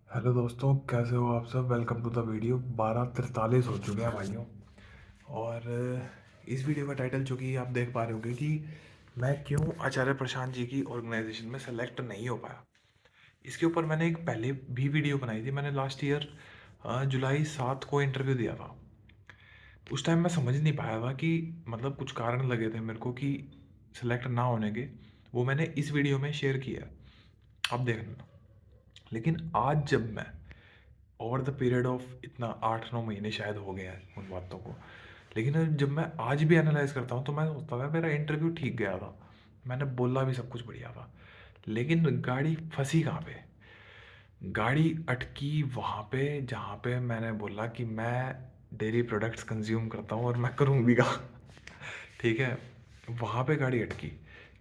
Hello दोस्तों, कैसे हो आप सब। Welcome to the video. 12:43 हो चुके हैं भाइयों। और इस वीडियो का टाइटल जो कि आप देख पा रहे होगे कि मैं क्यों आचार्य प्रशांत जी की ऑर्गेनाइजेशन में सेलेक्ट नहीं हो पाया। इसके ऊपर मैंने एक पहले भी वीडियो बनाई थी। मैंने लास्ट ईयर जुलाई 7 को इंटरव्यू दिया था। उस टाइम मैं समझ नहीं पाया था कि मतलब कुछ कारण लगे थे मेरे को कि सेलेक्ट ना होने के। वो मैंने इस वीडियो में शेयर किया है, आप देख लेना। लेकिन आज जब मैं ओवर द पीरियड ऑफ इतना 8-9 महीने शायद हो गया है उन बातों को, लेकिन जब मैं आज भी एनालाइज करता हूँ तो मैं सोचता था मेरा इंटरव्यू ठीक गया था, मैंने बोला भी सब कुछ बढ़िया था। लेकिन गाड़ी फंसी कहाँ पे? गाड़ी अटकी वहाँ पे जहाँ पे मैंने बोला कि मैं डेयरी प्रोडक्ट्स कंज्यूम करता हूँ और मैं करूँ भी कहाँ। ठीक है, वहाँ पे गाड़ी अटकी।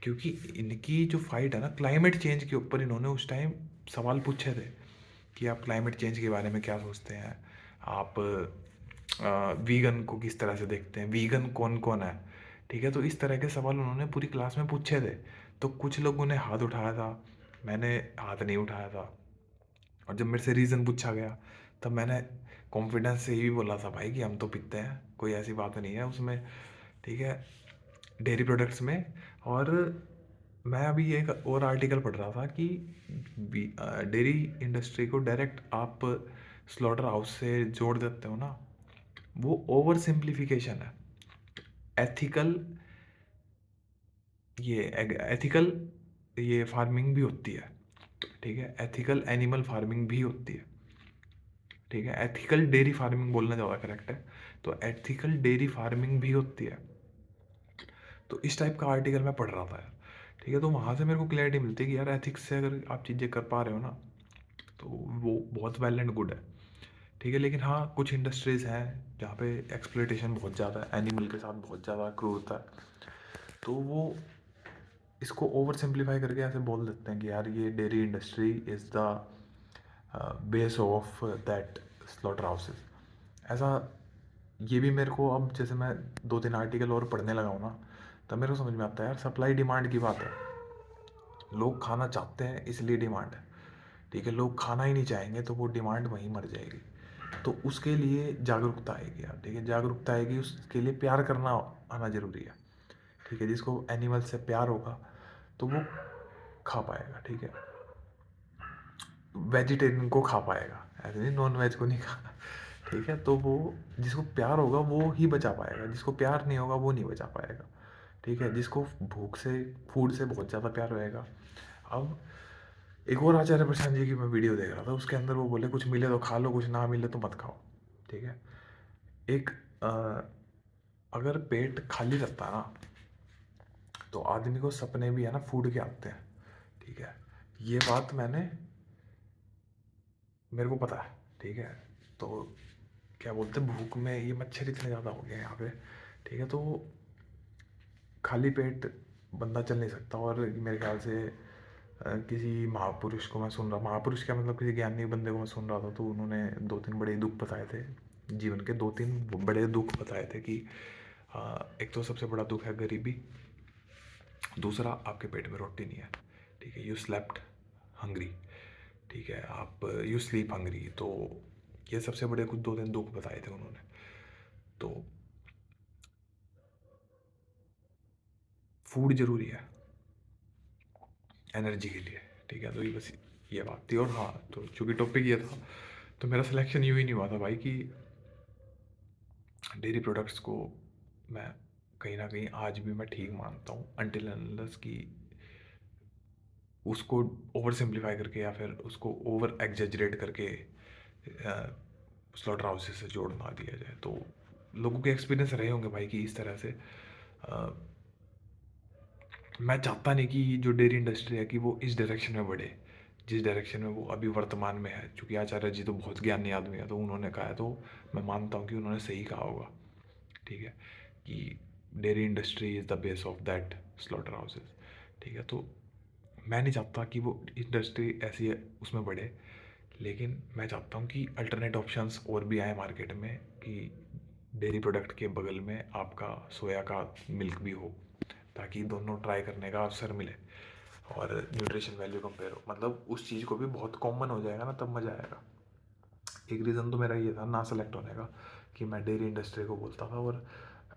क्योंकि इनकी जो फाइट है ना क्लाइमेट चेंज के ऊपर, इन्होंने उस टाइम सवाल पूछे थे कि आप क्लाइमेट चेंज के बारे में क्या सोचते हैं, आप वीगन को किस तरह से देखते हैं, वीगन कौन कौन है। ठीक है, तो इस तरह के सवाल उन्होंने पूरी क्लास में पूछे थे। तो कुछ लोगों ने हाथ उठाया था, मैंने हाथ नहीं उठाया था। और जब मेरे से रीज़न पूछा गया तब मैंने कॉन्फिडेंस से ये भी बोला था भाई कि हम तो पीते हैं, कोई ऐसी बात नहीं है उसमें। ठीक है, डेयरी प्रोडक्ट्स में। और मैं अभी एक और आर्टिकल पढ़ रहा था कि डेयरी इंडस्ट्री को डायरेक्ट आप स्लॉटर हाउस से जोड़ देते हो ना, वो ओवर सिंप्लीफिकेशन है। एथिकल, ये एथिकल ये फार्मिंग भी होती है। ठीक है, एथिकल एनिमल फार्मिंग भी होती है। ठीक है, एथिकल डेयरी फार्मिंग बोलना ज़्यादा करेक्ट है। तो एथिकल डेयरी फार्मिंग भी होती है। तो इस टाइप का आर्टिकल मैं पढ़ रहा था यार। ठीक है, तो वहाँ से मेरे को क्लैरिटी मिलती है कि यार एथिक्स से अगर आप चीज़ें कर पा रहे हो ना तो वो बहुत वेल एंड गुड है। ठीक है, लेकिन हाँ कुछ इंडस्ट्रीज़ हैं जहाँ पे एक्सप्लॉयटेशन बहुत ज़्यादा है, एनिमल के साथ बहुत ज़्यादा क्रूरता है। तो वो इसको ओवर सिंप्लीफाई करके ऐसे बोल देते हैं कि यार ये dairy industry is the base of that slaughter houses. ऐसा ये भी मेरे को अब जैसे मैं 2-3 आर्टिकल और पढ़ने लगा हूँ ना, तब मेरे को समझ में आता है यार सप्लाई डिमांड की बात है। लोग खाना चाहते हैं इसलिए डिमांड है। ठीक है, लोग खाना ही नहीं चाहेंगे तो वो डिमांड वहीं मर जाएगी। तो उसके लिए जागरूकता आएगी यार। ठीक है, जागरूकता आएगी, उसके लिए प्यार करना आना ज़रूरी है। ठीक है, जिसको एनिमल से प्यार होगा तो वो खा पाएगा। ठीक है, वेजिटेरियन को खा पाएगा, ऐसे नहीं नॉन वेज को नहीं खा। ठीक है, तो वो जिसको प्यार होगा वो ही बचा पाएगा, जिसको प्यार नहीं होगा वो नहीं बचा पाएगा। ठीक है, जिसको भूख से, फूड से बहुत ज़्यादा प्यार रहेगा। अब एक और आचार्य प्रशांत जी की मैं वीडियो देख रहा था, उसके अंदर वो बोले कुछ मिले तो खा लो, कुछ ना मिले तो मत खाओ। ठीक है, एक अगर पेट खाली रहता है ना तो आदमी को सपने भी है ना फूड के आते हैं। ठीक है, ये बात मेरे को पता है। ठीक है, तो क्या बोलते हैं, भूख में ये मच्छर इतने ज़्यादा हो गए हैं यहाँ पे। ठीक है, तो खाली पेट बंदा चल नहीं सकता। और मेरे ख्याल से किसी महापुरुष को मैं सुन रहा, महापुरुष क्या मतलब किसी ज्ञानी बंदे को मैं सुन रहा था, तो उन्होंने 2-3 बड़े दुख बताए थे। जीवन के 2-3 बड़े दुख बताए थे कि एक तो सबसे बड़ा दुख है गरीबी, दूसरा आपके पेट में रोटी नहीं है। ठीक है, यू स्लेप्ट हंग्री। ठीक है, आप यू स्लीप हंग्री। तो ये सबसे बड़े कुछ 2-3 दुख बताए थे उन्होंने। तो फूड ज़रूरी है एनर्जी के लिए। ठीक है, तो ये बस ये बात थी। और हाँ, तो चूँकि टॉपिक ये था तो मेरा सिलेक्शन यूँ ही नहीं हुआ था भाई कि डेयरी प्रोडक्ट्स को मैं कहीं न कहीं आज भी मैं ठीक मानता हूँ अनटिल अनलेस कि उसको ओवर सिम्प्लीफाई करके या फिर उसको ओवर एग्जेजरेट करके स्लॉटर हाउसेस से जोड़ ना दिया जाए। तो लोगों के एक्सपीरियंस रहे होंगे भाई कि इस तरह से मैं चाहता नहीं कि जो डेयरी इंडस्ट्री है कि वो इस डायरेक्शन में बढ़े जिस डायरेक्शन में वो अभी वर्तमान में है। चूँकि आचार्य जी तो बहुत ज्ञानी आदमी है, तो उन्होंने कहा है तो मैं मानता हूँ कि उन्होंने सही कहा होगा। ठीक है, कि dairy industry is the base of that slaughter houses. ठीक है, तो मैं नहीं चाहता कि वो इंडस्ट्री ऐसी है उसमें बढ़े, लेकिन मैं चाहता हूँ कि अल्टरनेट ऑप्शंस और भी आए मार्केट में कि डेयरी प्रोडक्ट के बगल में आपका सोया का मिल्क भी हो, ताकि दोनों ट्राई करने का अवसर मिले। और न्यूट्रिशन वैल्यू कंपेयर हो, मतलब उस चीज़ को भी बहुत कॉमन हो जाएगा ना, तब मज़ा आएगा। एक रीज़न तो मेरा ये था ना सेलेक्ट होने का कि मैं डेयरी इंडस्ट्री को बोलता था, और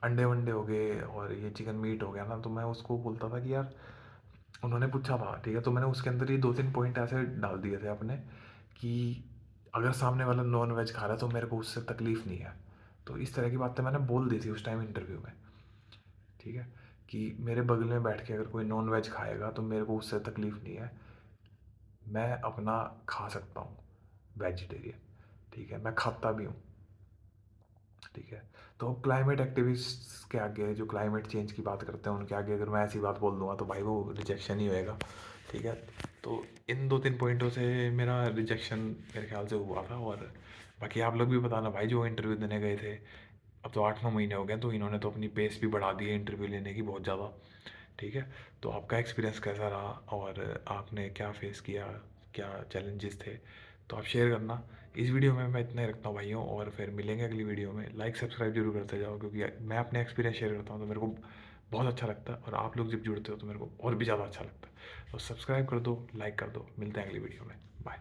अंडे वंडे हो गए और ये चिकन मीट हो गया ना, तो मैं उसको बोलता था कि यार, उन्होंने पूछा था ठीक है, तो मैंने उसके अंदर ये 2-3 पॉइंट ऐसे डाल दिए थे अपने कि अगर सामने वाला नॉन वेज खा रहा है तो मेरे को उससे तकलीफ़ नहीं है। तो इस तरह की बातें मैंने बोल दी थी उस टाइम इंटरव्यू में, ठीक है, कि मेरे बगल में बैठ के अगर कोई नॉन वेज खाएगा तो मेरे को उससे तकलीफ़ नहीं है, मैं अपना खा सकता हूँ वेजिटेरियन, ठीक है, मैं खाता भी हूँ, ठीक है। तो क्लाइमेट एक्टिविस्ट्स के आगे, जो क्लाइमेट चेंज की बात करते हैं, उनके आगे अगर मैं ऐसी बात बोल दूंगा तो भाई वो रिजेक्शन ही होएगा, ठीक है। तो इन 2-3 पॉइंटों से मेरा रिजेक्शन मेरे ख्याल से हुआ था। और बाकी आप लोग भी बताना भाई, जो इंटरव्यू देने गए थे, अब तो 8-9 महीने हो गए, तो इन्होंने तो अपनी पेस भी बढ़ा दी है इंटरव्यू लेने की बहुत ज़्यादा, ठीक है। तो आपका एक्सपीरियंस कैसा रहा और आपने क्या फेस किया, क्या चैलेंजेस थे, तो आप शेयर करना। इस वीडियो में मैं इतना ही रखता हूँ भाइयों, और फिर मिलेंगे अगली वीडियो में। लाइक सब्सक्राइब जरूर करते जाओ, क्योंकि मैं अपने एक्सपीरियंस शेयर करता हूँ तो मेरे को बहुत अच्छा लगता है, और आप लोग जब जुड़ते हो तो मेरे को और भी ज़्यादा अच्छा लगता है। तो सब्सक्राइब कर दो, लाइक कर दो, मिलते हैं अगली वीडियो में। बाय।